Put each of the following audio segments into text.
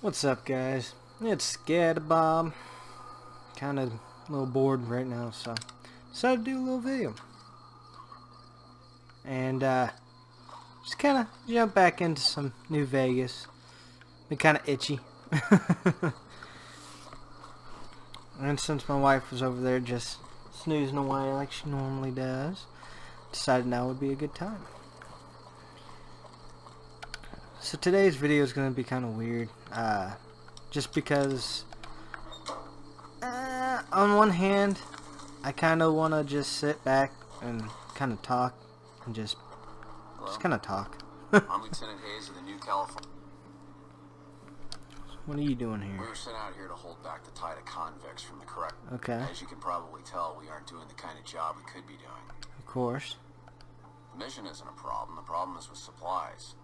What's up, guys? It's Bob. Kind of a little bored right now, so decided to do a little video. And just kind of jump back into some New Vegas. Been kind of itchy. And since my wife was over there just snoozing away like she normally does, decided now would be a good time. So today's video is going to be kind of weird. Just because on one hand I kind of want to just sit back and kind of talk and just kind of talk. I'm Lieutenant Hayes of the New California. What are you doing here? We were sent out here to hold back the tide of convicts from the correct. Okay. As you can probably tell, we aren't doing the kind of job we could be doing. Of course. The mission isn't a problem. The problem is with supplies.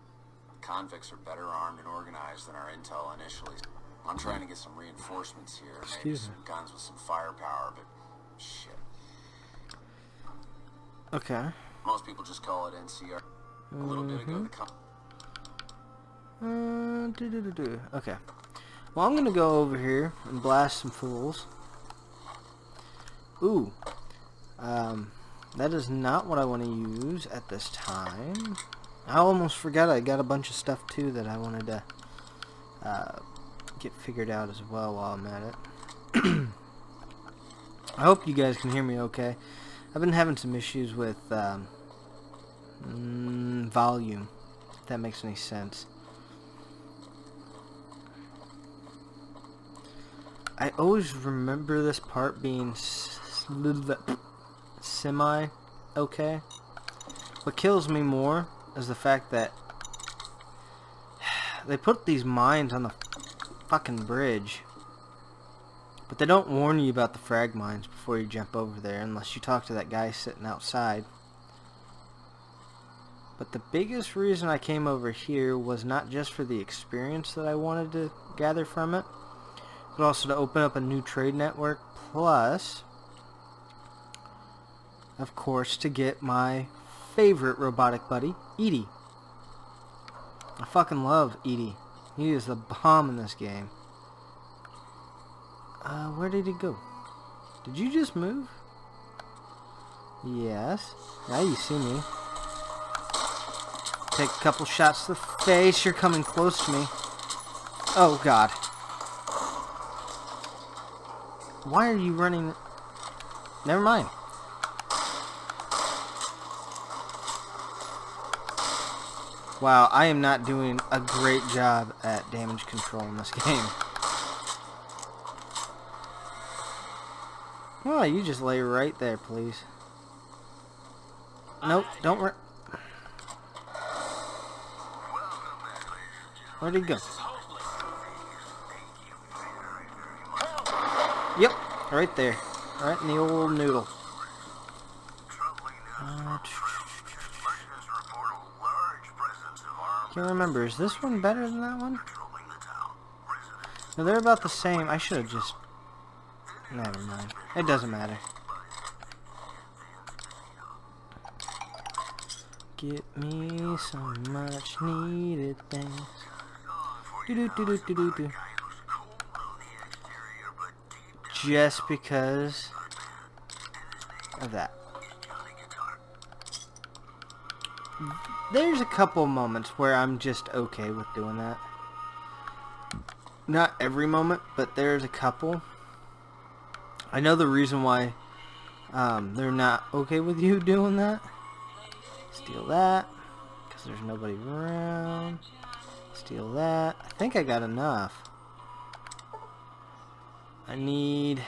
The convicts are better armed and organized than our intel initially. I'm trying to get some reinforcements here. Maybe some guns with some firepower, but shit. Okay. Most people just call it NCR. A little bit ago, the Okay. Well, I'm gonna go over here and blast some fools. Ooh. That is not what I want to use at this time. I almost forgot I got a bunch of stuff too that I wanted to get figured out as well while I'm at it. I hope you guys can hear me okay. I've been having some issues with volume, if that makes any sense. I always remember this part being semi okay. What kills me more is the fact that they put these mines on the fucking bridge, but they don't warn you about the frag mines before you jump over there unless you talk to that guy sitting outside. But the biggest reason I came over here was not just for the experience that I wanted to gather from it, but also to open up a new trade network, plus, of course, to get my favorite robotic buddy, Edie. I fucking love Edie. He is the bomb in this game. Where did he go? Did you just move? Yes. Now you see me. Take a couple shots to the face. You're coming close to me. Oh, God. Why are you running? Never mind. Wow, I am not doing a great job at damage control in this game. Oh, you just lay right there, please. Nope, don't worry. Where'd he go? Yep, right there. Right in the old noodle. Can't remember. Is this one better than that one? No, they're about the same. I should have just... Never mind. It doesn't matter. Get me some much needed things. Do-do-do-do-do-do-do. Just because of that. There's a couple moments where I'm just okay with doing that. Not every moment, but there's a couple. I know the reason why they're not okay with you doing that. Steal that, because there's nobody around. Steal that. I think I got enough. I need...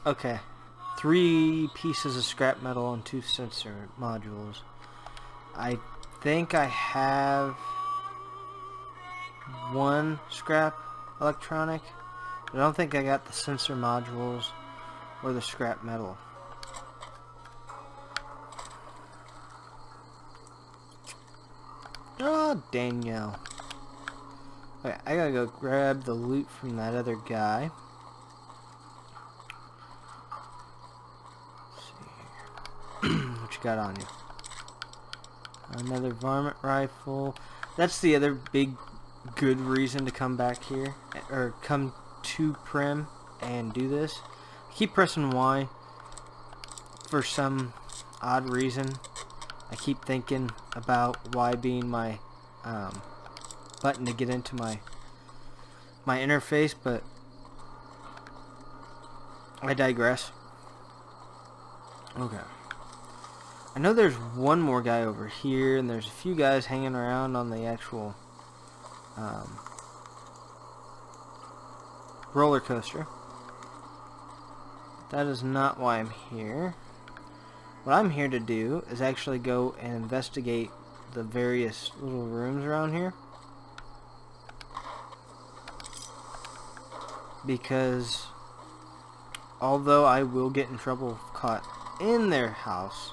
Okay. 3 pieces of scrap metal and 2 sensor modules. I think I have 1 scrap electronic. I don't think I got the sensor modules or the scrap metal. Oh, Danielle. Okay, I gotta go grab the loot from that other guy. Let's see here. What you got on you? Another varmint rifle. That's the other big good reason to come back here, or come to Prim and do this. I keep pressing Y for some odd reason. I keep thinking about Y being my button to get into my interface, but I digress. Okay. I know there's one more guy over here, and there's a few guys hanging around on the actual roller coaster. That is not why I'm here. What I'm here to do is actually go and investigate the various little rooms around here. Because although I will get in trouble caught in their house,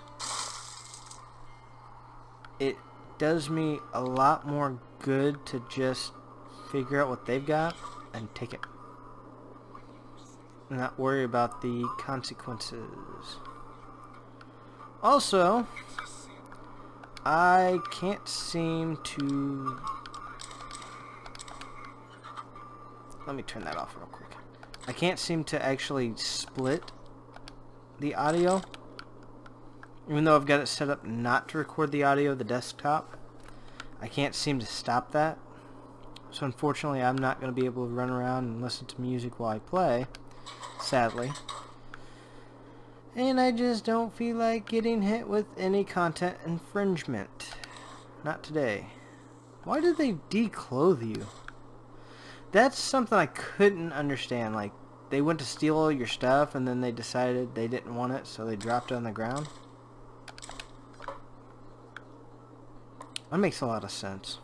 it does me a lot more good to just figure out what they've got and take it. Not worry about the consequences. Also, I can't seem to... Let me turn that off real quick. I can't seem to actually split the audio. Even though I've got it set up not to record the audio of the desktop, I can't seem to stop that. So unfortunately, I'm not going to be able to run around and listen to music while I play, sadly. And I just don't feel like getting hit with any content infringement. Not today. Why did they declothe you? That's something I couldn't understand. Like, they went to steal all your stuff and then they decided they didn't want it, so they dropped it on the ground. That makes a lot of sense.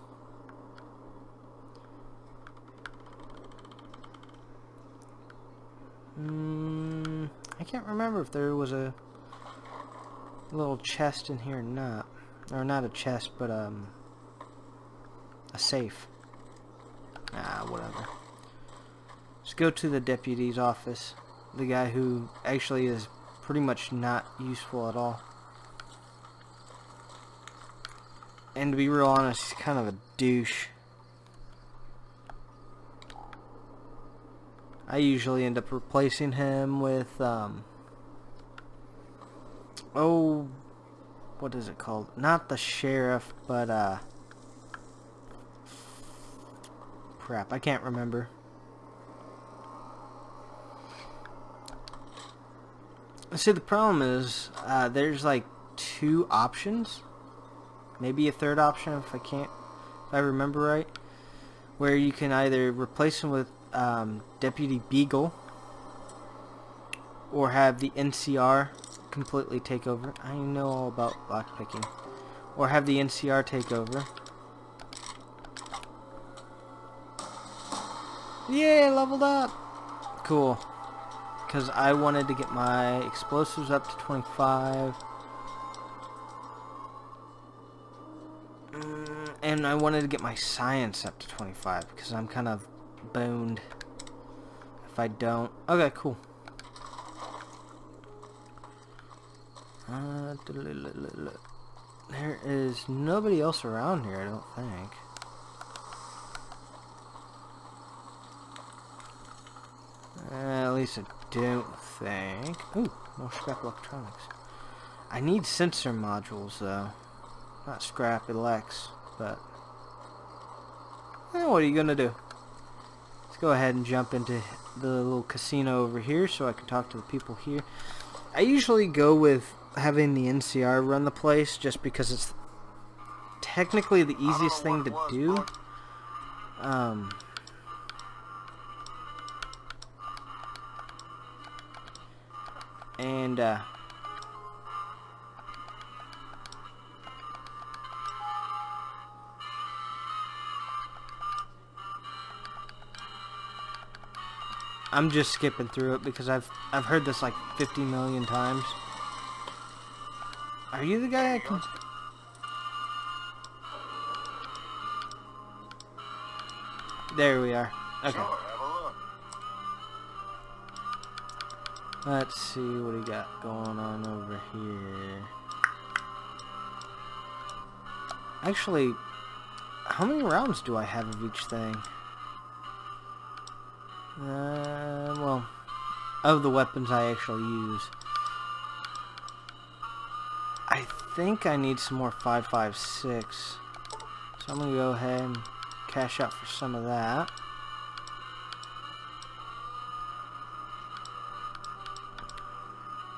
I can't remember if there was a little chest in here or not. Or not a chest, but a safe. Whatever. Let's go to the deputy's office. The guy who actually is pretty much not useful at all. And to be real honest, he's kind of a douche. I usually end up replacing him with, oh, what is it called? Not the sheriff, but, crap, I can't remember. See, the problem is, there's like 2 options. Maybe a third option if I remember right. Where you can either replace him with Deputy Beagle, or have the NCR completely take over. I know all about lockpicking. Or have the NCR take over. Yeah, leveled up! Cool. Because I wanted to get my explosives up to 25. And I wanted to get my science up to 25 because I'm kind of boned if I don't. Okay, cool. There is nobody else around here, I don't think. At least I don't think. Ooh, more scrap electronics. I need sensor modules though. Not scrap elects, but what are you gonna do? Let's go ahead and jump into the little casino over here so I can talk to the people here. I usually go with having the NCR run the place just because it's technically the easiest thing to do. I'm just skipping through it because I've heard this like 50 million times. Are you the guy I can... There we are. Okay. Sure, have a look. Let's see what we got going on over here. Actually, how many rounds do I have of each thing? Well, of the weapons I actually use. I think I need some more 5.56. So I'm going to go ahead and cash out for some of that.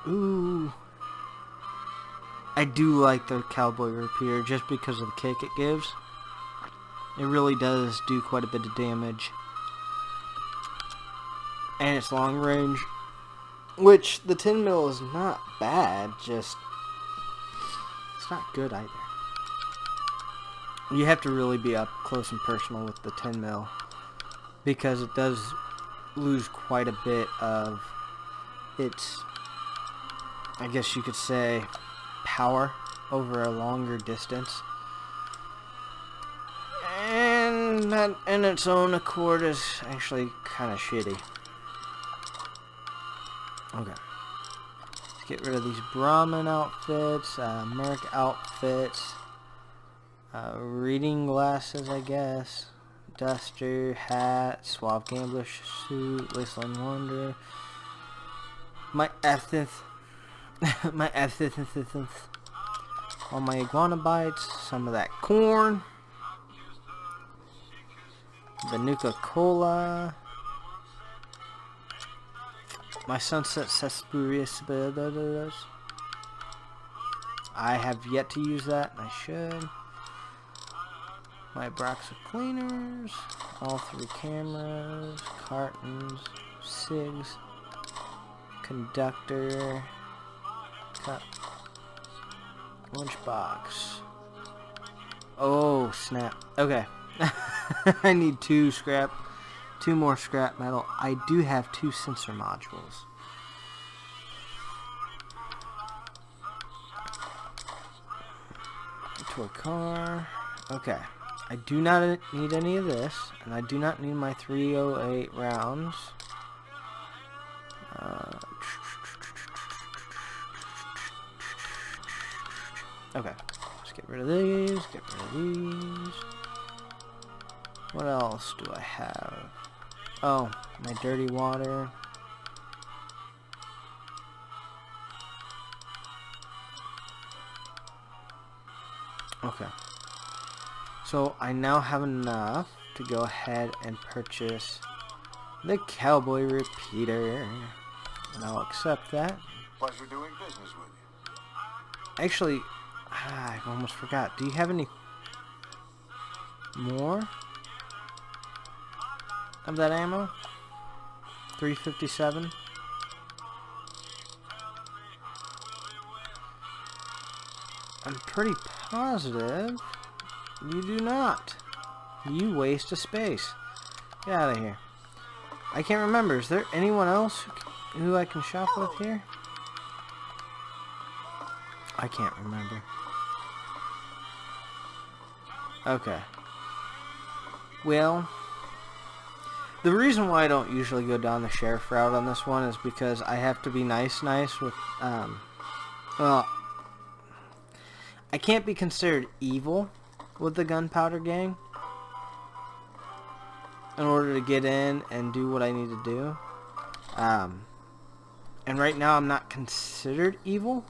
Ooh. I do like the cowboy rapier just because of the kick it gives. It really does do quite a bit of damage. And it's long range. Which, the 10 mil is not bad, just... it's not good either. You have to really be up close and personal with the 10 mil. Because it does lose quite a bit of its... I guess you could say... power over a longer distance. And that in its own accord is actually kind of shitty. Okay. Let's get rid of these Brahmin outfits, Merc outfits, reading glasses, I guess, duster, hat, suave gambler suit, wasteland wonder, my F-th, my F-th, all my iguana bites, some of that corn, the Nuka-Cola, my Sunset Sarsaparilla. I have yet to use that, and I should. My Broxa cleaners, all 3 cameras, cartons, cigs, conductor, cup, lunchbox. Oh snap! Okay, I need 2 more scrap metal. I do have 2 sensor modules. Toy car. Okay. I do not need any of this, and I do not need my 308 rounds. Okay. Let's get rid of these. Get rid of these. What else do I have? Oh, my dirty water. Okay. So I now have enough to go ahead and purchase the cowboy repeater. And I'll accept that. Pleasure doing business with you. Actually, I almost forgot. Do you have any more of that ammo? 357. I'm pretty positive you do not. You waste a space. Get out of here. I can't remember. Is there anyone else who I can shop with here? I can't remember. Okay. Well, the reason why I don't usually go down the sheriff route on this one is because I have to be nice with, well, I can't be considered evil with the gunpowder gang in order to get in and do what I need to do. And right now I'm not considered evil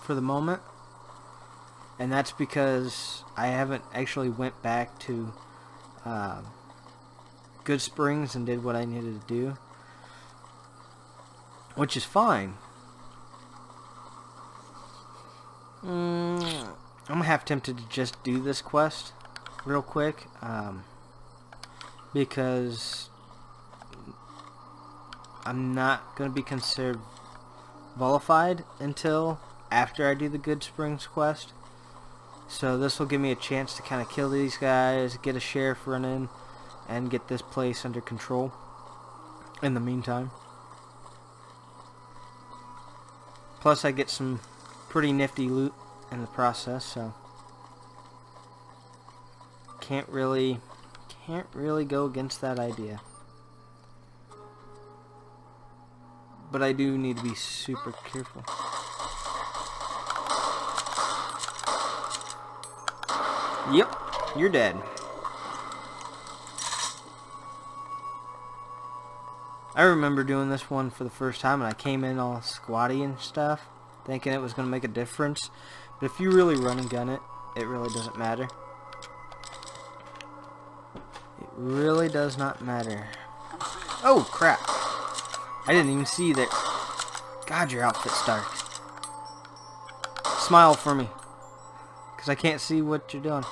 for the moment. And that's because I haven't actually went back to Good Springs and did what I needed to do, which is fine. I'm half tempted to just do this quest real quick, because I'm not going to be considered vilified until after I do the Good Springs quest. So this will give me a chance to kind of kill these guys, get a sheriff run in, and get this place under control in the meantime. Plus I get some pretty nifty loot in the process, so can't really can't really go against that idea. But I do need to be super careful. Yep, you're dead. I remember doing this one for the first time, and I came in all squatty and stuff, thinking it was going to make a difference. But if you really run and gun it, it really doesn't matter. It really does not matter. Oh, crap. I didn't even see that. God, your outfit's dark. Smile for me, because I can't see what you're doing.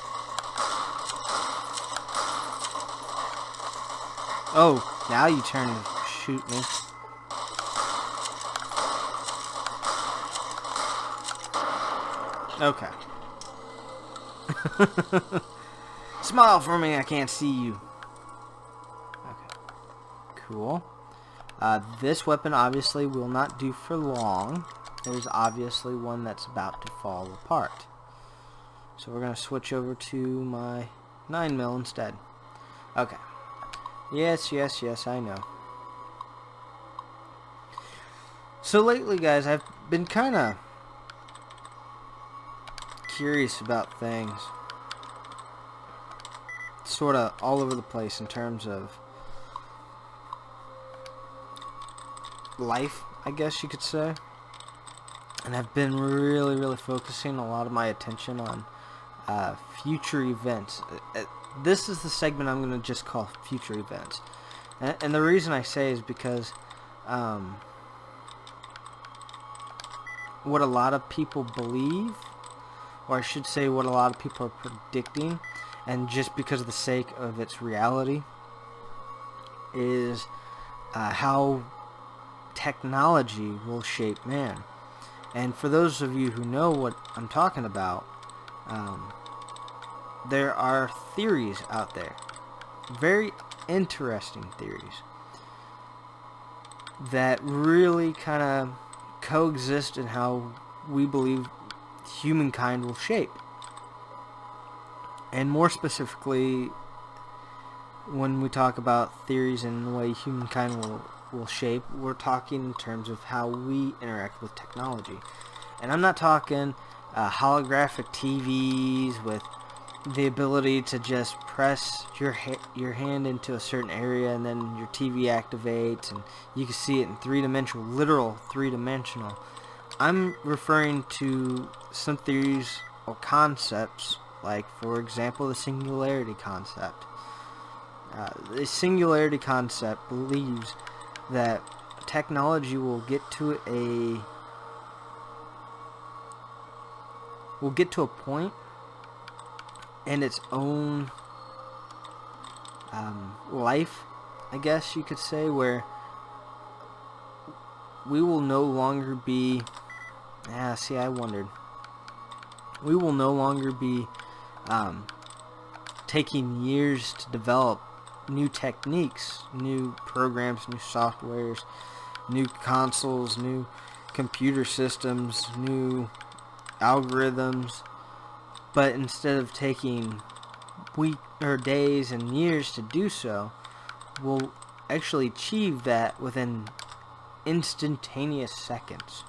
Oh, now you turn to shoot me. Okay. Smile for me, I can't see you. Okay. Cool. This weapon obviously will not do for long. There's obviously one that's about to fall apart. So we're going to switch over to my 9mm instead. Okay. Yes, yes, yes, I know. So lately, guys, I've been kind of curious about things. Sort of all over the place in terms of life, I guess you could say. And I've been really focusing a lot of my attention on future events. This is the segment I'm going to just call future events. And the reason I say is because what a lot of people believe, or I should say what a lot of people are predicting, and just because of the sake of its reality, is how technology will shape man. And for those of you who know what I'm talking about, there are theories out there, very interesting theories, that really kind of coexist in how we believe humankind will shape. And more specifically, when we talk about theories and the way humankind will shape, we're talking in terms of how we interact with technology. And I'm not talking holographic TVs with the ability to just press your hand into a certain area and then your TV activates and you can see it in three-dimensional, literal three-dimensional. I'm referring to some theories or concepts, like, for example, the singularity concept. The singularity concept believes that technology will get to a point in its own life, I guess you could say, where we will no longer be we will no longer be taking years to develop new techniques, new programs, new softwares, new consoles, new computer systems, new algorithms, but instead of taking weeks or days and years to do so, we'll actually achieve that within instantaneous seconds.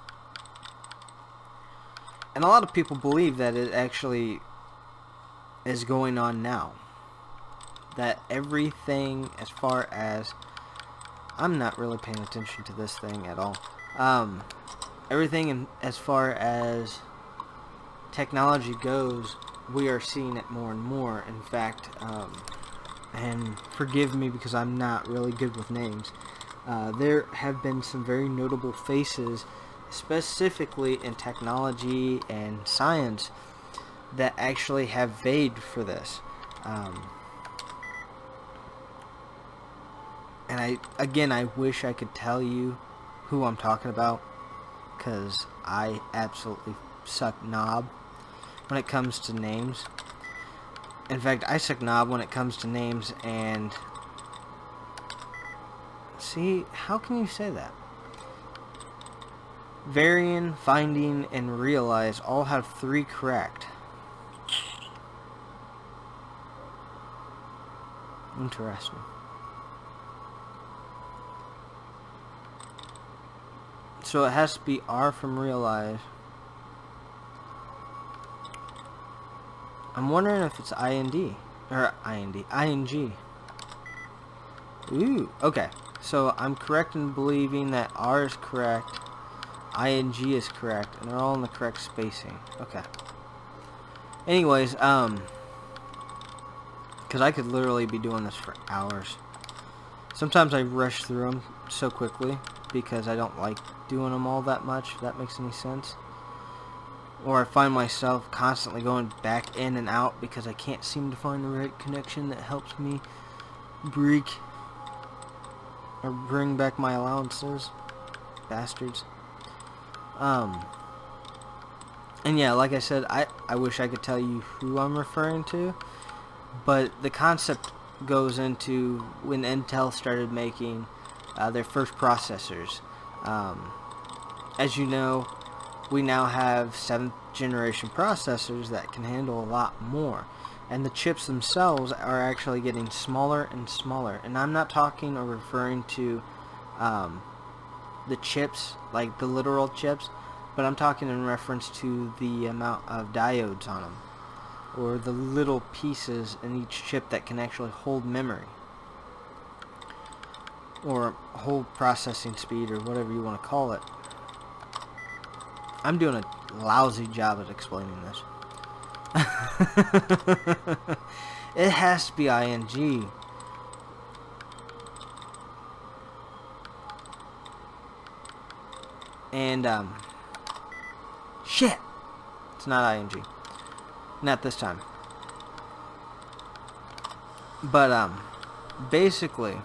And a lot of people believe that it actually is going on now. That everything, as far as, I'm not really paying attention to this thing at all. Everything as far as technology goes, we are seeing it more and more. In fact, and forgive me because I'm not really good with names, there have been some very notable faces, specifically in technology and science, that actually have vied for this. And I wish I could tell you who I'm talking about, because I absolutely suck knob when it comes to names. In fact, I suck knob when it comes to names, and see, how can you say that? Varian, Finding, and Realize all have 3 correct. Interesting. So it has to be R from realize. I'm wondering if it's IND. Or ING. Ooh, okay. So I'm correct in believing that R is correct, ING is correct, and they're all in the correct spacing. Okay. Anyways, because I could literally be doing this for hours. Sometimes I rush through them so quickly because I don't like doing them all that much, if that makes any sense. Or I find myself constantly going back in and out because I can't seem to find the right connection that helps me break or bring back my allowances. Bastards. And yeah, like I said, I wish I could tell you who I'm referring to, but the concept goes into when Intel started making their first processors. As you know, we now have 7th generation processors that can handle a lot more. And the chips themselves are actually getting smaller and smaller. And I'm not talking or referring to the chips, like the literal chips, but I'm talking in reference to the amount of diodes on them, or the little pieces in each chip that can actually hold memory, or hold processing speed, or whatever you want to call it. I'm doing a lousy job at explaining this. It has to be ING. And, shit! It's not ING. Not this time. But, basically,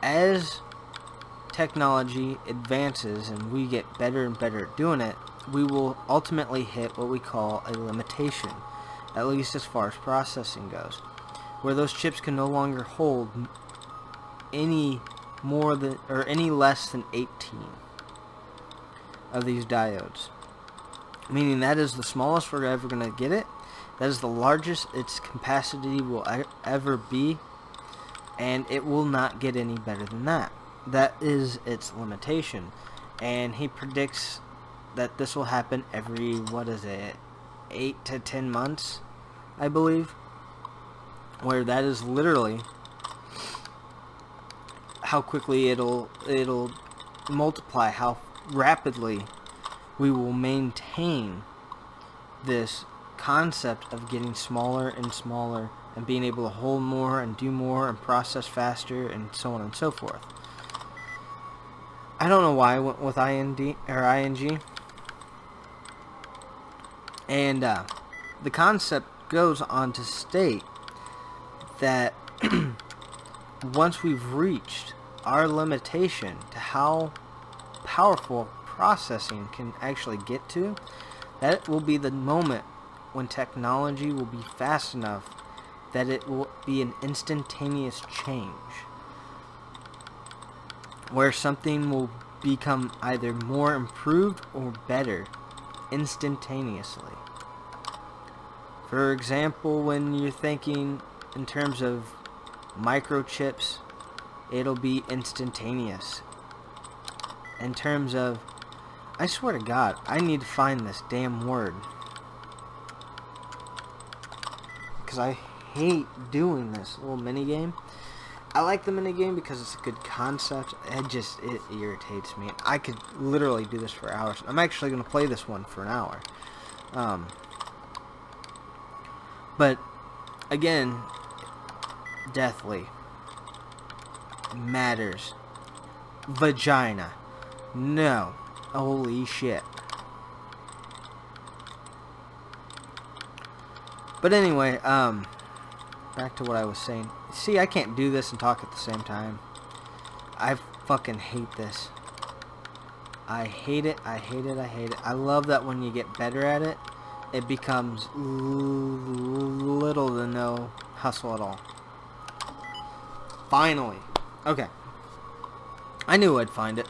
as technology advances and we get better and better at doing it, we will ultimately hit what we call a limitation, at least as far as processing goes, where those chips can no longer hold any more than, or any less than 18 of these diodes. Meaning that is the smallest we're ever going to get it. That is the largest its capacity will ever be, and it will not get any better than that. That is its limitation. And he predicts that this will happen every, 8 to 10 months, I believe, where that is literally how quickly it'll multiply, how rapidly we will maintain this concept of getting smaller and smaller and being able to hold more and do more and process faster and so on and so forth. I don't know why I went with IND or ING. And the concept goes on to state that once we've reached our limitation to how powerful processing can actually get to, that will be the moment when technology will be fast enough that it will be an instantaneous change, where something will become either more improved or better instantaneously. For example, when you're thinking in terms of microchips, it'll be instantaneous. In terms of, I swear to God, I need to find this damn word, because I hate doing this little mini game. I like the mini game because it's a good concept. It irritates me. I could literally do this for hours. I'm actually going to play this one for an hour. But again, deathly matters. Vagina. No. Holy shit. But anyway, back to what I was saying. See, I can't do this and talk at the same time. I fucking hate this. I hate it, I hate it, I hate it. I love that when you get better at it, it becomes little to no hustle at all. Finally. Okay. I knew I'd find it.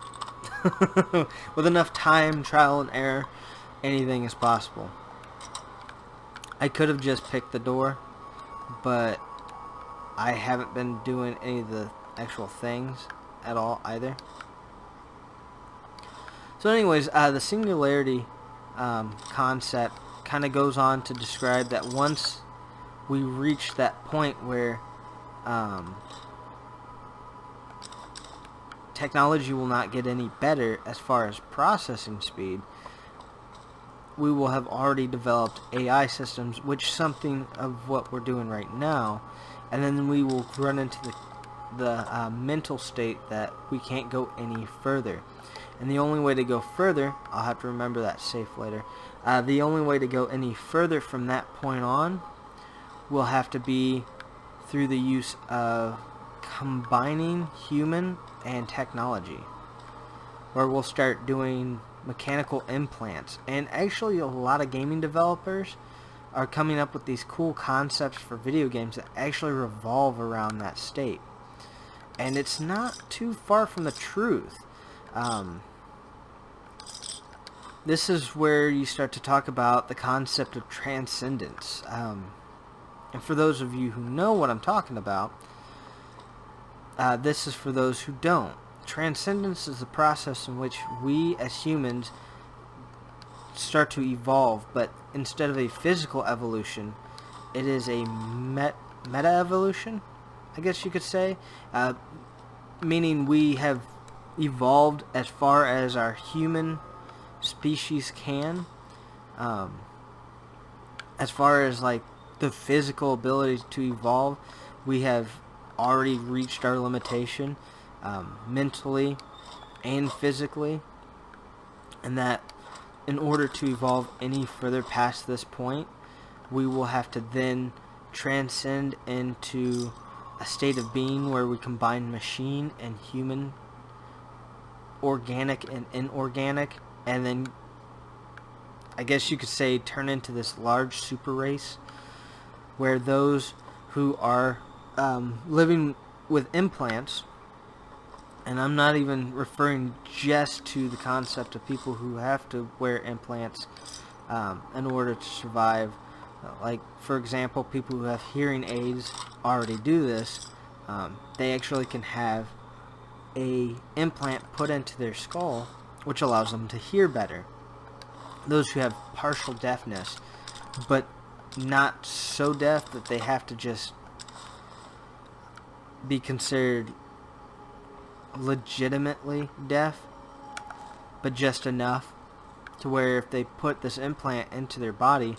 With enough time, trial, and error, anything is possible. I could have just picked the door, but I haven't been doing any of the actual things at all either. So anyways, the singularity concept kind of goes on to describe that once we reach that point where technology will not get any better as far as processing speed, we will have already developed AI systems, which something of what we're doing right now, and then we will run into the mental state that we can't go any further. And the only way to go further, I'll have to remember that safe later, the only way to go any further from that point on will have to be through the use of combining human and technology, where we'll start doing mechanical implants. And actually a lot of gaming developers are coming up with these cool concepts for video games that actually revolve around that state. And it's not too far from the truth. This is where you start to talk about the concept of transcendence. And for those of you who know what I'm talking about, this is for those who don't. Transcendence is the process in which we as humans start to evolve, but instead of a physical evolution, it is a meta-evolution, I guess you could say, meaning we have evolved as far as our human species can, as far as like the physical ability to evolve. We have already reached our limitation, mentally and physically, and that in order to evolve any further past this point, we will have to then transcend into a state of being where we combine machine and human, organic and inorganic, and then I guess you could say turn into this large super race where those who are living with implants, and I'm not even referring just to the concept of people who have to wear implants in order to survive. Like, for example, people who have hearing aids already do this. They actually can have a implant put into their skull, which allows them to hear better. Those who have partial deafness, but not so deaf that they have to just be considered legitimately deaf, but just enough to where if they put this implant into their body,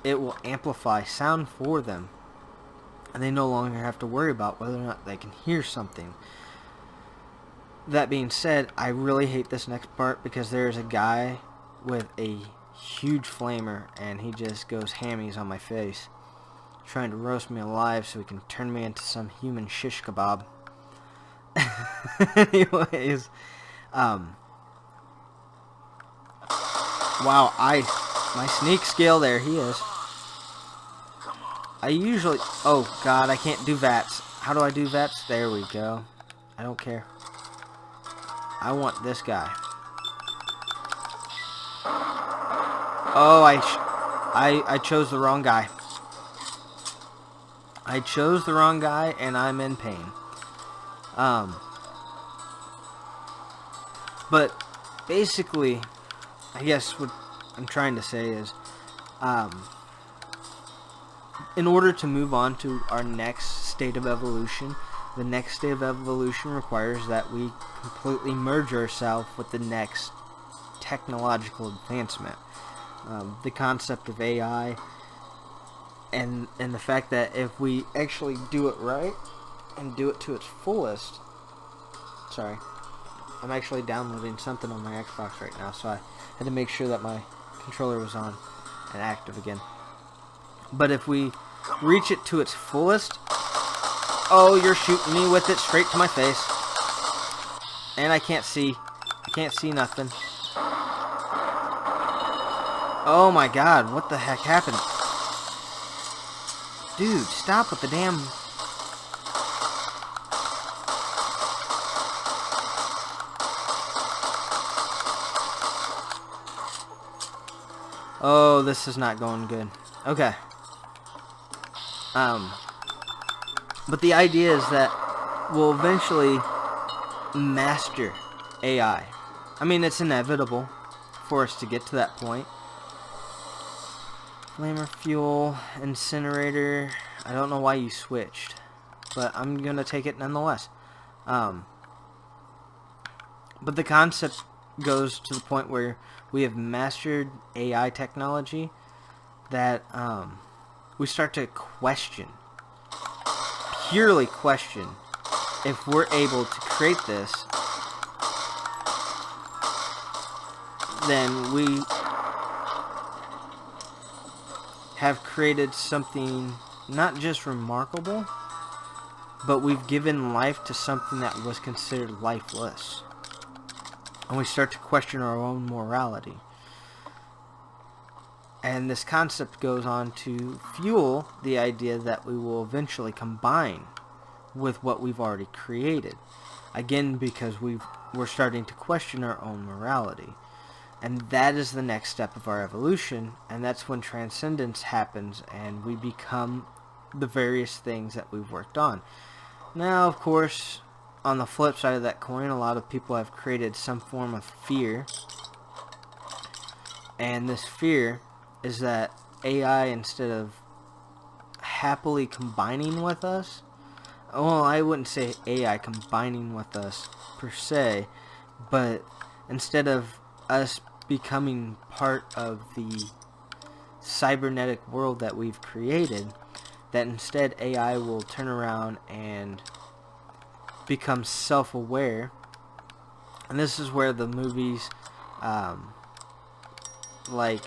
it will amplify sound for them, and they no longer have to worry about whether or not they can hear something. That being said, I really hate this next part because there's a guy with a huge flamer and he just goes hammies on my face, trying to roast me alive so he can turn me into some human shish kebab. Anyways, wow, my sneak skill, there he is. I usually, oh god, I can't do VATS. How do I do VATS? There we go. I don't care. I want this guy. Oh, I chose the wrong guy. I chose the wrong guy and I'm in pain. But basically, I guess what I'm trying to say is, in order to move on to our next state of evolution, the next state of evolution requires that we completely merge ourselves with the next technological advancement. The concept of AI and the fact that if we actually do it right and do it to its fullest. Sorry, I'm actually downloading something on my Xbox right now, so I had to make sure that my controller was on and active again. But if we reach it to its fullest, oh, you're shooting me with it straight to my face, and I can't see nothing. Oh my god, what the heck happened? Dude, stop with the damn... Oh, this is not going good. Okay. But the idea is that we'll eventually master AI. I mean, it's inevitable for us to get to that point. Flamer fuel, incinerator. I don't know why you switched, but I'm gonna take it nonetheless. But the concept goes to the point where we have mastered AI technology that we start to question, purely question, if we're able to create this, then we have created something not just remarkable, but we've given life to something that was considered lifeless. And we start to question our own morality. And this concept goes on to fuel the idea that we will eventually combine with what we've already created. Again, because we're starting to question our own morality. And that is the next step of our evolution, and that's when transcendence happens and we become the various things that we've worked on. Now, of course, on the flip side of that coin, a lot of people have created some form of fear. And this fear is that AI, instead of happily combining with us, well, I wouldn't say AI combining with us per se, but instead of us becoming part of the cybernetic world that we've created, that instead AI will turn around and become self-aware. And this is where the movies like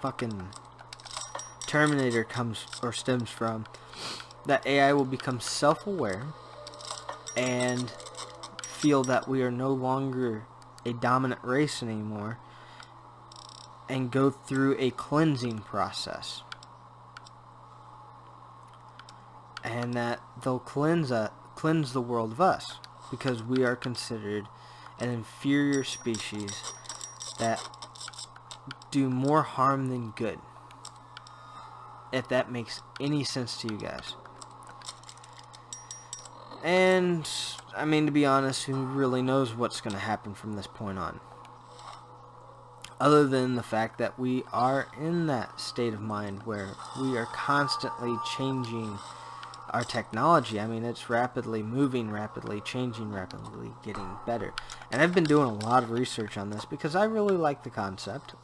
fucking Terminator comes or stems from, that AI will become self-aware and feel that we are no longer a dominant race anymore, and go through a cleansing process, and that they'll cleanse the world of us, because we are considered an inferior species that do more harm than good, if that makes any sense to you guys. And I mean, to be honest, who really knows what's going to happen from this point on? Other than the fact that we are in that state of mind where we are constantly changing our technology. I mean, it's rapidly moving, rapidly changing, rapidly getting better. And I've been doing a lot of research on this because I really like the concept.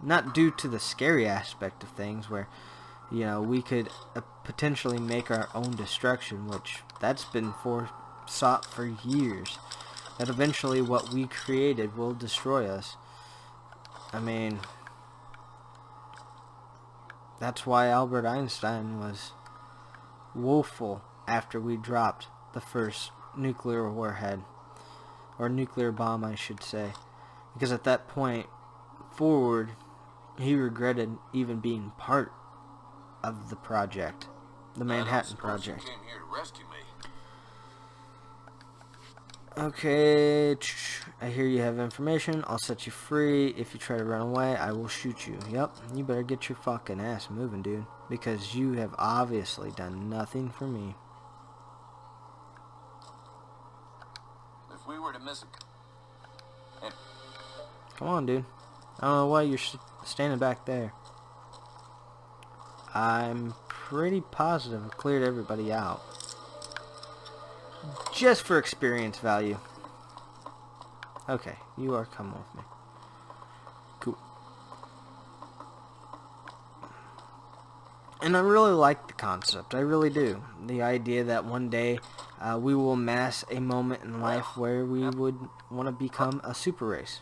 Not due to the scary aspect of things where, you know, we could potentially make our own destruction, which that's been foresought for years, that eventually what we created will destroy us. I mean, that's why Albert Einstein was woeful after we dropped the first nuclear warhead, or nuclear bomb I should say, because at that point forward he regretted even being part of the project, the Manhattan Project. You came here to rescue me. Okay, I hear you have information. I'll set you free. If you try to run away, I will shoot you. Yep, you better get your fucking ass moving, dude, because you have obviously done nothing for me. If we were to miss a... Come on, dude. I don't know why you're standing back there. I'm pretty positive I cleared everybody out. Just for experience value. Okay, you are coming with me. Cool. And I really like the concept. I really do. The idea that one day we will amass a moment in life where we would want to become a super race.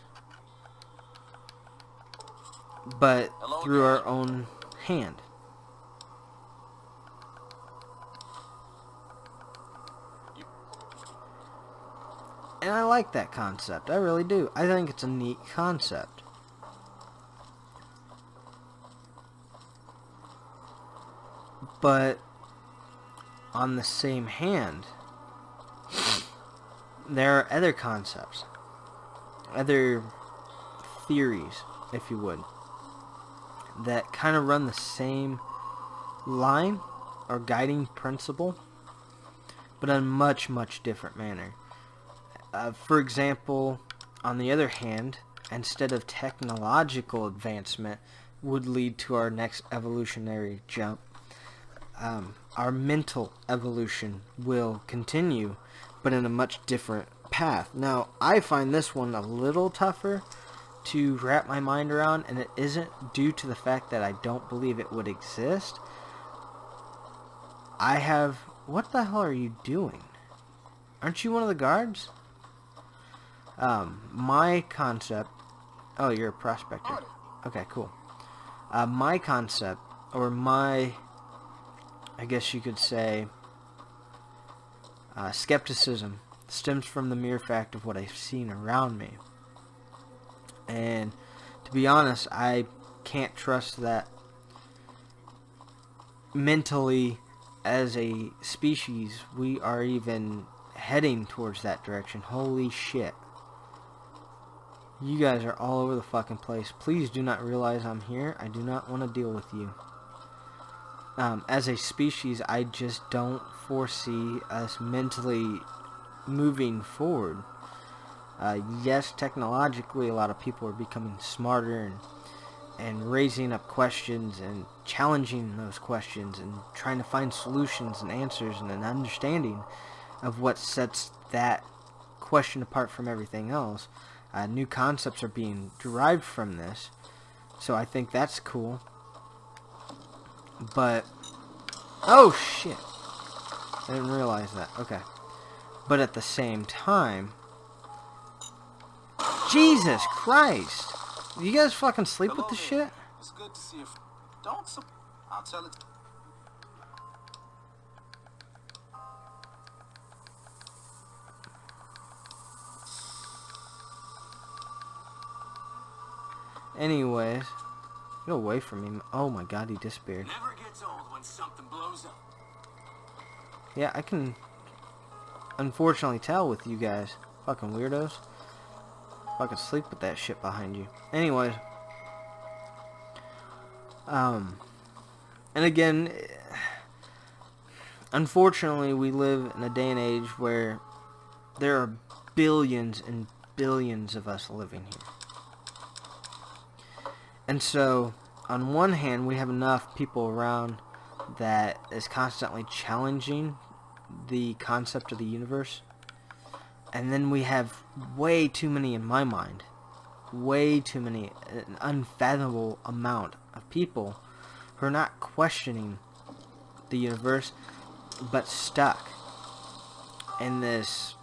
But through our own hand. And I like that concept. I really do. I think it's a neat concept. But on the same hand, there are other concepts, other theories, if you would, that kind of run the same line or guiding principle, but in a much, much different manner. For example, on the other hand, instead of technological advancement would lead to our next evolutionary jump, our mental evolution will continue, but in a much different path. Now, I find this one a little tougher to wrap my mind around, and it isn't due to the fact that I don't believe it would exist. What the hell are you doing? Aren't you one of the guards? My concept... Oh, you're a prospector. Okay, cool. My concept, or my... I guess you could say... skepticism stems from the mere fact of what I've seen around me. And to be honest, I can't trust that mentally as a species we are even heading towards that direction. Holy shit. You guys are all over the fucking place. Please do not realize I'm here. I do not want to deal with you. As a species, I just don't foresee us mentally moving forward. Yes, technologically, a lot of people are becoming smarter and raising up questions and challenging those questions and trying to find solutions and answers and an understanding of what sets that question apart from everything else. New concepts are being derived from this, so I think that's cool. But, oh shit, I didn't realize that. Okay. But at the same time, Jesus Christ, you guys fucking sleep with this shit? It's good to see you. I'll tell it. Anyways, get away from me. Oh my god, he disappeared. Never gets old when something blows up. Yeah, I can unfortunately tell with you guys. Fucking weirdos. Fucking sleep with that shit behind you. Anyways. And again, unfortunately we live in a day and age where there are billions and billions of us living here. And so, on one hand, we have enough people around that is constantly challenging the concept of the universe. And then we have way too many, in my mind, way too many, an unfathomable amount of people who are not questioning the universe, but stuck in this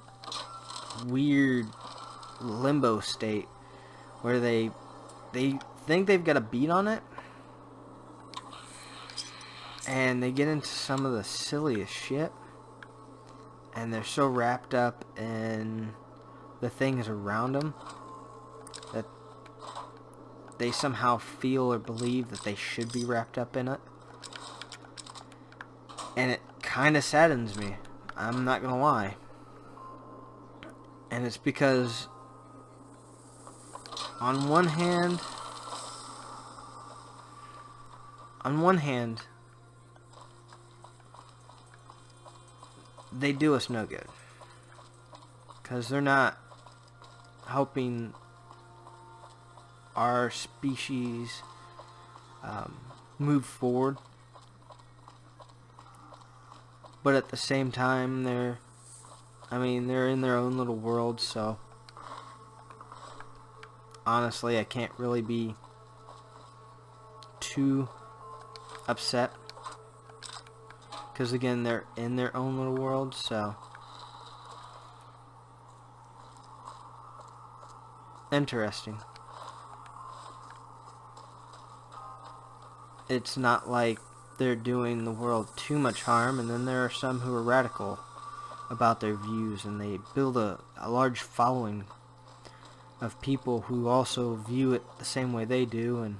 weird limbo state where they think they've got a beat on it, and they get into some of the silliest shit, and they're so wrapped up in the things around them that they somehow feel or believe that they should be wrapped up in it. And it kind of saddens me, I'm not gonna lie. And it's because on one hand, they do us no good, because they're not helping our species move forward. But at the same time, they're in their own little world, so honestly, I can't really be too upset, because again, they're in their own little world. So interesting. It's not like they're doing the world too much harm, and then there are some who are radical about their views, and they build a large following of people who also view it the same way they do, and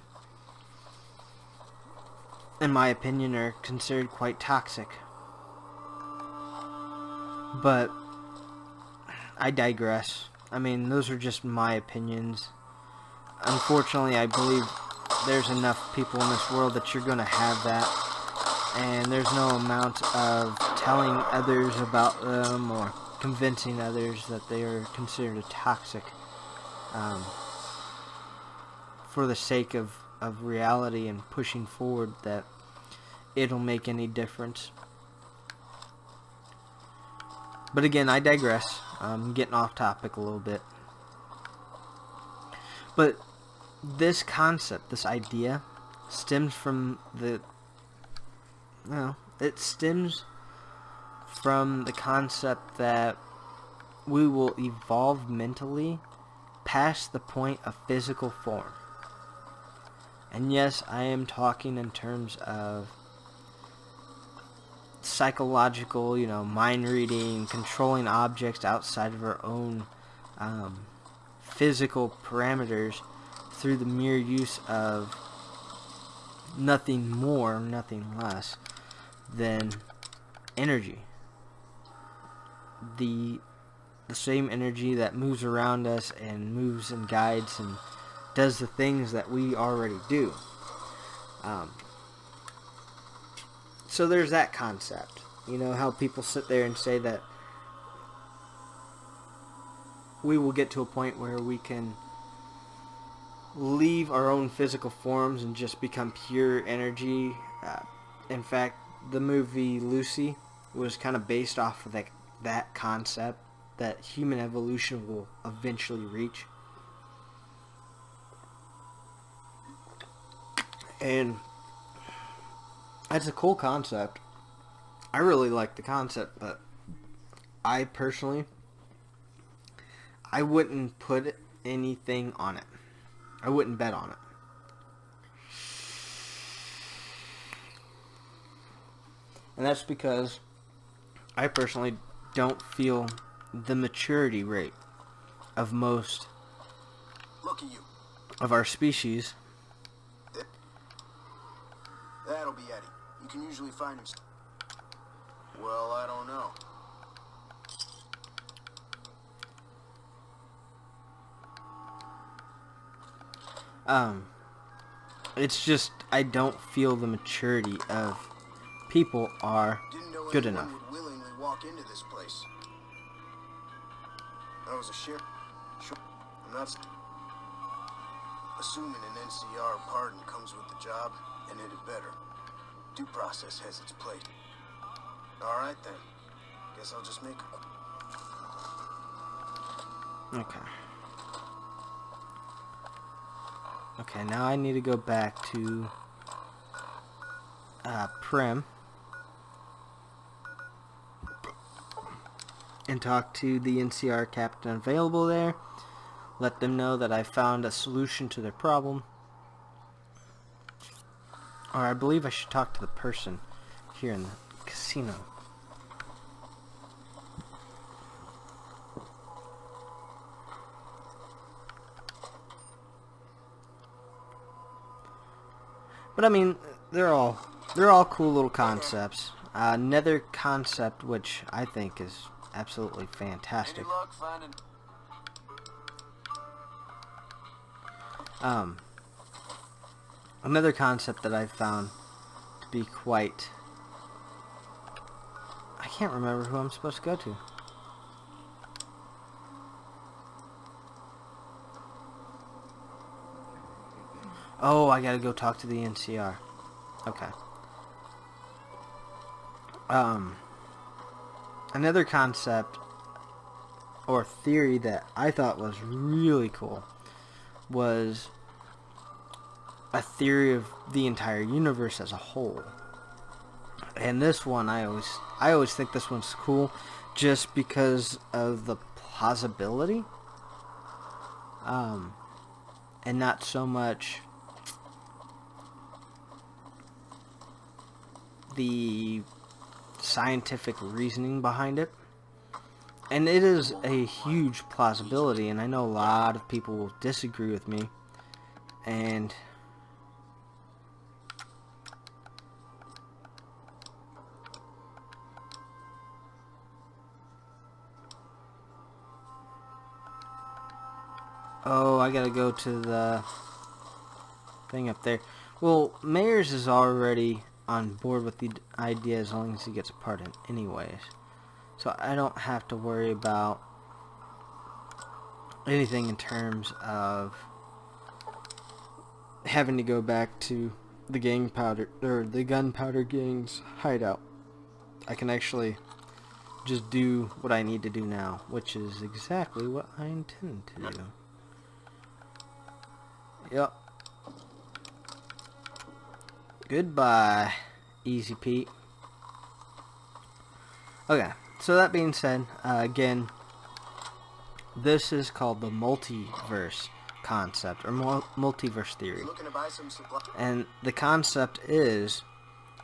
in my opinion are considered quite toxic. But I digress. I mean, those are just my opinions. Unfortunately, I believe there's enough people in this world that you're gonna have that. and there's no amount of telling others about them or convincing others that they are considered toxic for the sake of reality and pushing forward that it'll make any difference. But again, I digress. I'm getting off topic a little bit. But this concept, this idea, stems from it stems from the concept that we will evolve mentally past the point of physical form. And yes, I am talking in terms of psychological, mind reading, controlling objects outside of our own physical parameters through the mere use of nothing more, nothing less than energy. The same energy that moves around us and moves and guides and does the things that we already do. So there's that concept. How people sit there and say that we will get to a point where we can leave our own physical forms and just become pure energy. In fact, the movie Lucy was kind of based off of that concept that human evolution will eventually reach. And that's a cool concept. I really like the concept, but I personally, I wouldn't put anything on it. I wouldn't bet on it. And that's because I personally don't feel the maturity rate of most Look at you. of our species. That'll be Eddie. You can usually find him. Well, I don't know. It's just I don't feel the maturity of people are good enough. Didn't know anyone would willingly walk into this place. That was a ship. Sure. I'm not assuming an NCR pardon comes with the job, and it had better. Due process has its place. All right then. Guess I'll just make a... Okay. Okay, now I need to go back to Prim and talk to the NCR captain available there. Let them know that I found a solution to their problem. Or I believe I should talk to the person here in the casino. But I mean, they're all cool little concepts. Another concept which I think is absolutely fantastic. Any luck finding... Another concept that I found to be quite... I can't remember who I'm supposed to go to. Oh, I gotta go talk to the NCR. Okay. Another concept or theory that I thought was really cool was a theory of the entire universe as a whole. And this one, I always think this one's cool just because of the plausibility. And not so much the scientific reasoning behind it. And it is a huge plausibility, and I know a lot of people will disagree with me. And oh, I gotta go to the thing up there. Well, Mayers is already on board with the idea as long as he gets a pardon anyways. So I don't have to worry about anything in terms of having to go back to the the gunpowder gang's hideout. I can actually just do what I need to do now, which is exactly what I intend to do. Yep. Goodbye, Easy Pete. Okay, so that being said, again, this is called the multiverse concept, or multiverse theory. And the concept is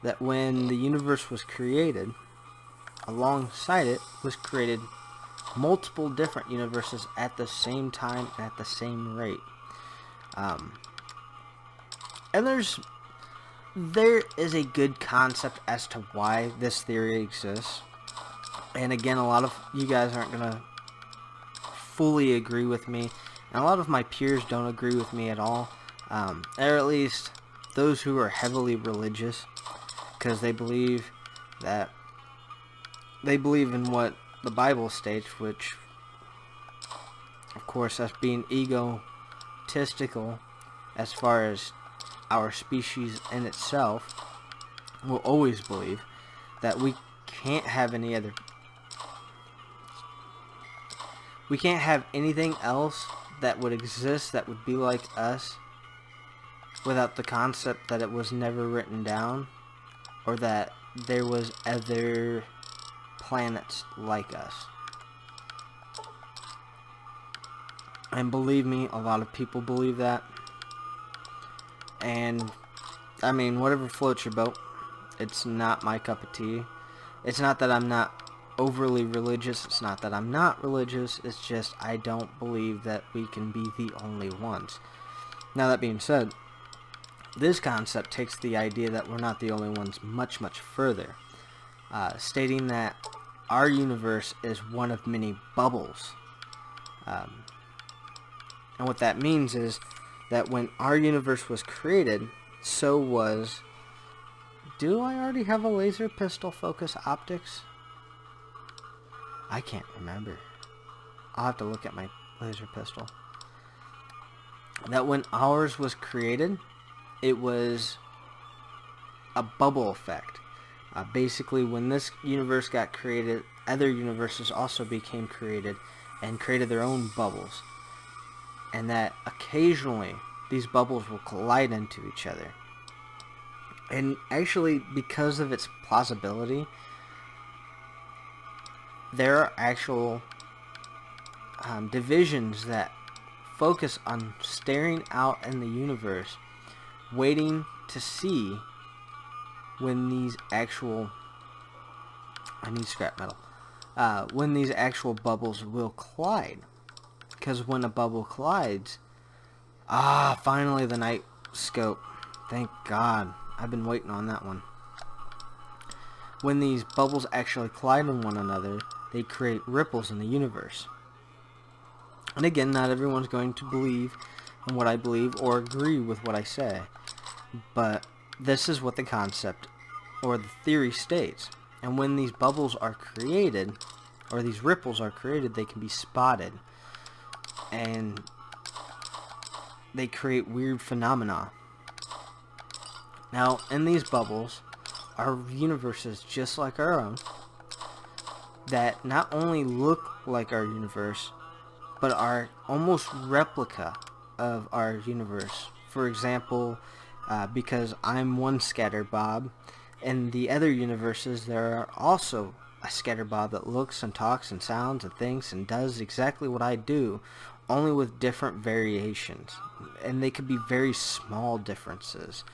that when the universe was created, alongside it was created multiple different universes at the same time and at the same rate. And there is a good concept as to why this theory exists. And again, a lot of you guys aren't going to fully agree with me. And a lot of my peers don't agree with me at all. Or at least those who are heavily religious. Because they believe in what the Bible states, which, of course, us being egotistical as far as our species in itself, will always believe that we can't have anything else that would exist that would be like us without the concept that it was never written down, or that there was other planets like us. And believe me, a lot of people believe that. And I mean, whatever floats your boat. It's not my cup of tea. It's not that I'm not overly religious. It's not that I'm not religious. It's just I don't believe that we can be the only ones. Now, that being said, this concept takes the idea that we're not the only ones much, much further, stating that our universe is one of many bubbles. And what that means is that when our universe was created, so was... Do I already have a laser pistol focus optics? I can't remember. I'll have to look at my laser pistol. That when ours was created, it was a bubble effect. Basically, when this universe got created, other universes also became created and created their own bubbles. And that occasionally these bubbles will collide into each other. And actually, because of its plausibility, there are actual divisions that focus on staring out in the universe, waiting to see when these actual... I need scrap metal. When these actual bubbles will collide. Because when a bubble collides... finally the night scope. Thank God. I've been waiting on that one. When these bubbles actually collide with one another, they create ripples in the universe. And again, not everyone's going to believe in what I believe or agree with what I say. But this is what the concept or the theory states. And when these bubbles are created, or these ripples are created, they can be spotted. And they create weird phenomena. Now, in these bubbles are universes just like our own that not only look like our universe, but are almost replica of our universe. For example, because I'm one scatterbob, in the other universes there are also a scatterbob that looks and talks and sounds and thinks and does exactly what I do, only with different variations. And they could be very small differences.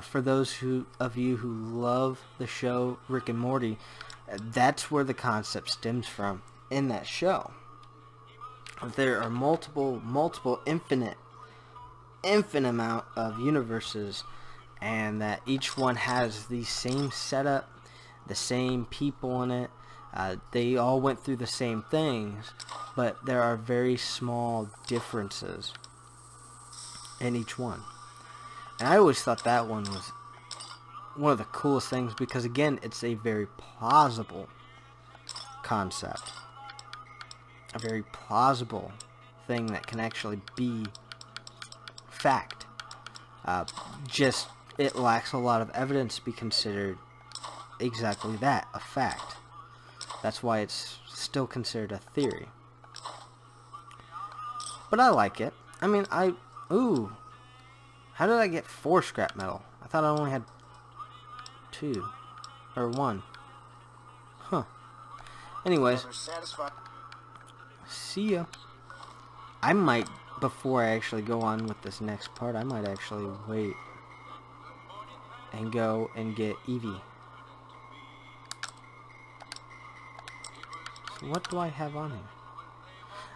For those of you who love the show Rick and Morty, that's where the concept stems from in that show. There are multiple, infinite amount of universes, and that each one has the same setup, the same people in it. They all went through the same things, but there are very small differences in each one. And I always thought that one was one of the coolest things, because again, it's a very plausible concept. A very plausible thing that can actually be fact. Just, it lacks a lot of evidence to be considered exactly that, a fact. That's why it's still considered a theory. But I like it. I mean, ooh. How did I get 4 scrap metal? I thought I only had 2. Or 1. Huh. Anyways. See ya. I might, before I actually go on with this next part, I might actually wait and go and get Eevee. So what do I have on here?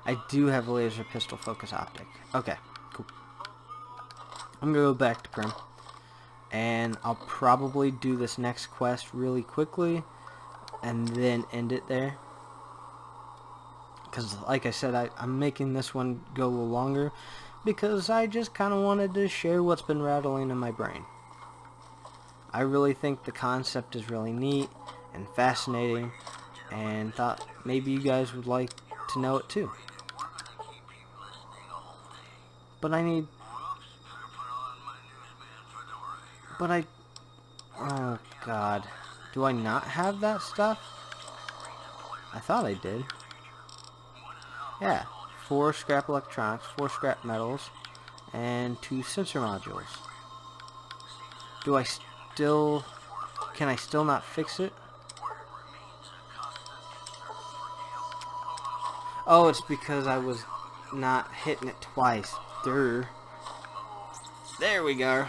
I do have a laser pistol focus optic. Okay, cool. I'm gonna go back to Prim, and I'll probably do this next quest really quickly and then end it there. Because, like I said, I'm making this one go a little longer because I just kind of wanted to share what's been rattling in my brain. I really think the concept is really neat and fascinating, and thought maybe you guys would like to know it too. But oh god, do I not have that stuff? I thought I did. Yeah, 4 scrap electronics, 4 scrap metals, and 2 sensor modules. Can I still not fix it? Oh, it's because I was not hitting it twice. There we go.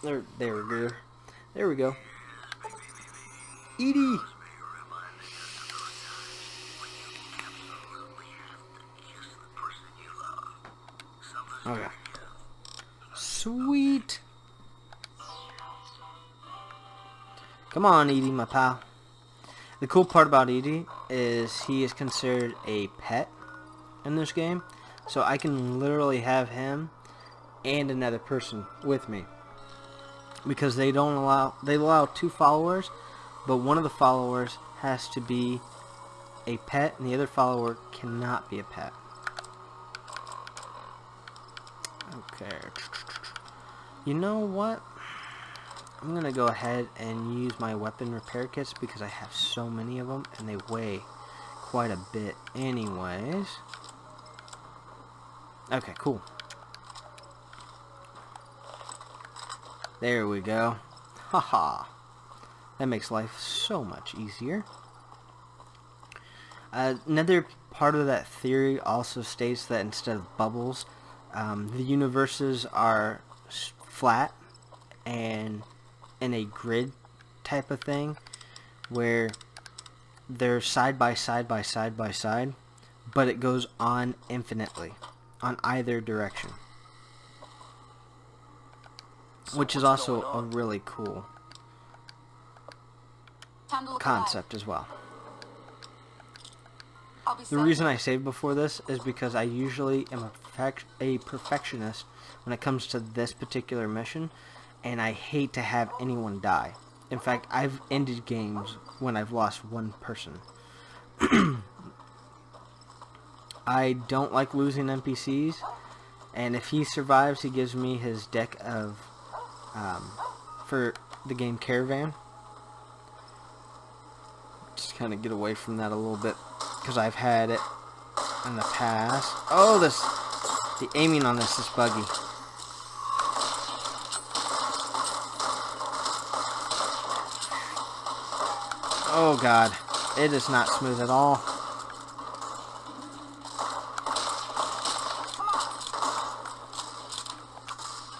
There we go. There we go. Edie! Okay. Sweet! Come on, Edie, my pal. The cool part about Edie is he is considered a pet in this game. So I can literally have him and another person with me. Because they allow 2 followers, but one of the followers has to be a pet and the other follower cannot be a pet. Okay. You know what? I'm gonna go ahead and use my weapon repair kits because I have so many of them and they weigh quite a bit anyways. Okay, cool. There we go. Haha. That makes life so much easier. Another part of that theory also states that instead of bubbles, the universes are flat and in a grid type of thing where they're side by side by side by side, but it goes on infinitely on either direction, which is also a really cool concept as well. The reason I saved before this is because I usually am a perfectionist when it comes to this particular mission, and I hate to have anyone die. In fact, I've ended games when I've lost one person. I don't like losing NPCs, and if he survives, he gives me his deck of, for the game Caravan. Just kind of get away from that a little bit, because I've had it in the past. Oh, the aiming on this is buggy. Oh god, it is not smooth at all.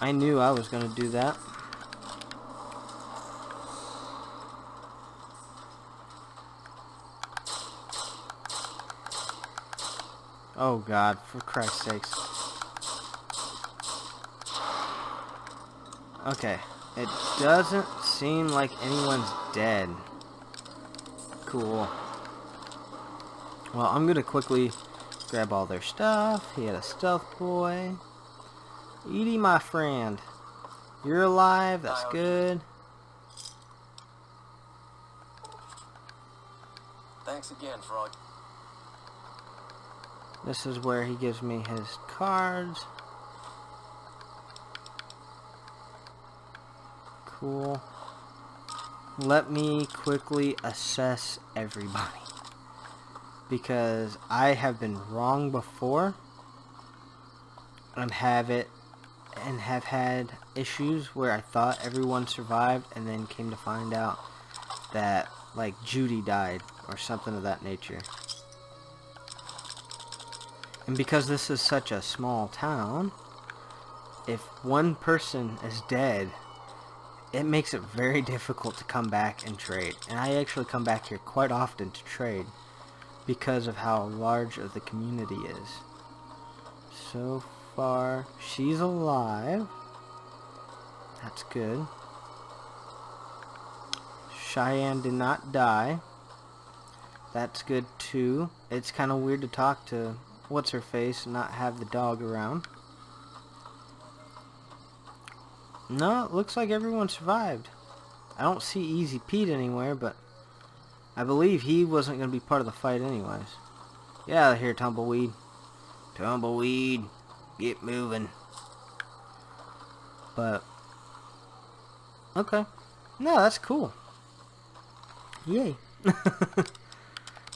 I knew I was going to do that. Oh god, for Christ's sakes. Okay, it doesn't seem like anyone's dead. Cool. Well, I'm gonna quickly grab all their stuff. He had a stealth boy. Edie, my friend. You're alive, that's good. Thanks again for all... This is where he gives me his cards. Cool. Let me quickly assess everybody, because I have been wrong before and have had issues where I thought everyone survived and then came to find out that, like, Judy died or something of that nature. And because this is such a small town, if one person is dead, it makes it very difficult to come back and trade. And I actually come back here quite often to trade because of how large of the community is. So far, she's alive. That's good. Cheyenne did not die. That's good too. It's kind of weird to talk to what's-her-face and not have the dog around. No, it looks like everyone survived. I don't see Easy Pete anywhere, but I believe he wasn't going to be part of the fight anyways. Get out of here, Tumbleweed. Tumbleweed, get moving. But, okay. No, that's cool. Yay.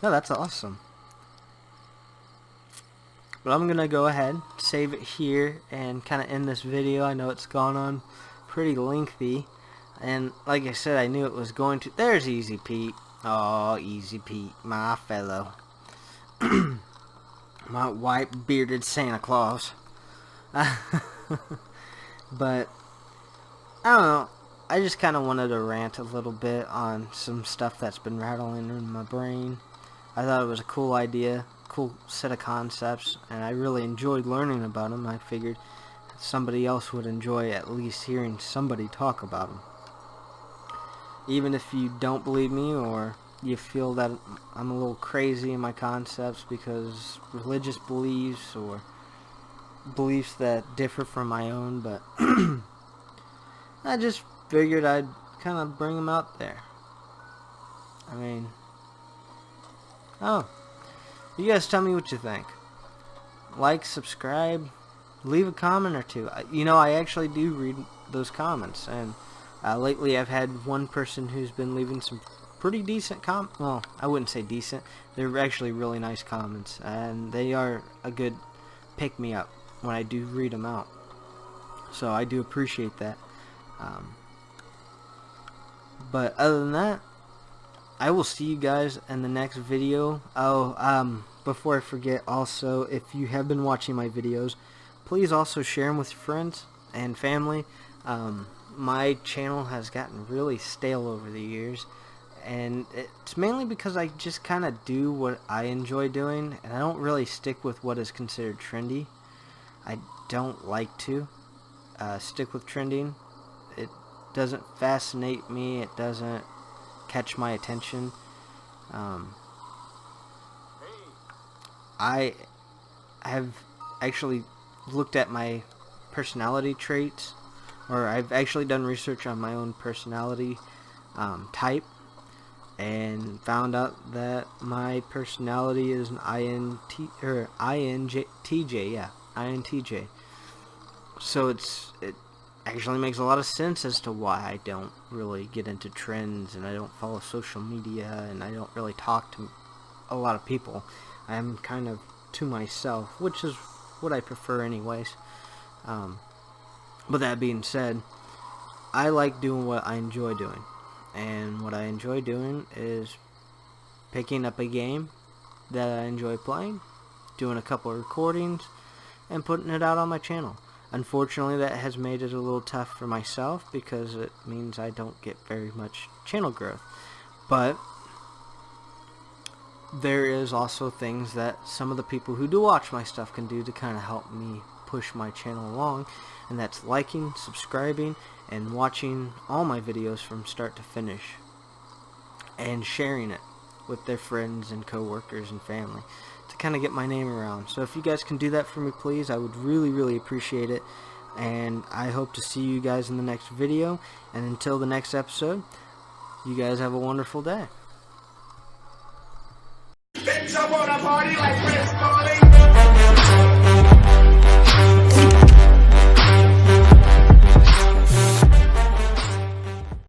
No, that's awesome. But I'm going to go ahead, save it here, and kind of end this video. I know it's gone on pretty lengthy. And like I said, I knew it was going to... There's Easy Pete. Oh, Easy Pete, my fellow. My white bearded Santa Claus. But, I don't know. I just kind of wanted to rant a little bit on some stuff that's been rattling in my brain. I thought it was a cool idea. Cool set of concepts, and I really enjoyed learning about them. I figured somebody else would enjoy at least hearing somebody talk about them. Even if you don't believe me, or you feel that I'm a little crazy in my concepts because religious beliefs or beliefs that differ from my own, but I just figured I'd kind of bring them out there. I mean, oh, you guys tell me what you think. Like, subscribe, leave a comment or two. You know, I actually do read those comments, and lately I've had one person who's been leaving some pretty decent well, I wouldn't say decent. They're actually really nice comments, and they are a good pick-me-up when I do read them out. So I do appreciate that. But other than that, I will see you guys in the next video. Oh, before I forget, also, if you have been watching my videos, please also share them with your friends and family. My channel has gotten really stale over the years, and it's mainly because I just kind of do what I enjoy doing, and I don't really stick with what is considered trendy. I don't like to stick with trending. It doesn't fascinate me. It doesn't catch my attention. I have actually looked at my personality traits, or I've actually done research on my own personality type, and found out that my personality is an INTJ, yeah, INTJ. So it actually makes a lot of sense as to why I don't really get into trends, and I don't follow social media, and I don't really talk to a lot of people. I'm kind of to myself, which is what I prefer anyways. But that being said, I like doing what I enjoy doing, and what I enjoy doing is picking up a game that I enjoy playing, doing a couple of recordings, and putting it out on my channel. Unfortunately, that has made it a little tough for myself because it means I don't get very much channel growth. But there is also things that some of the people who do watch my stuff can do to kind of help me push my channel along, and that's liking, subscribing, and watching all my videos from start to finish, and sharing it with their friends and co-workers and family to kind of get my name around. So if you guys can do that for me, please, I would really appreciate it. And I hope to see you guys in the next video, and until the next episode, you guys have a wonderful day. party like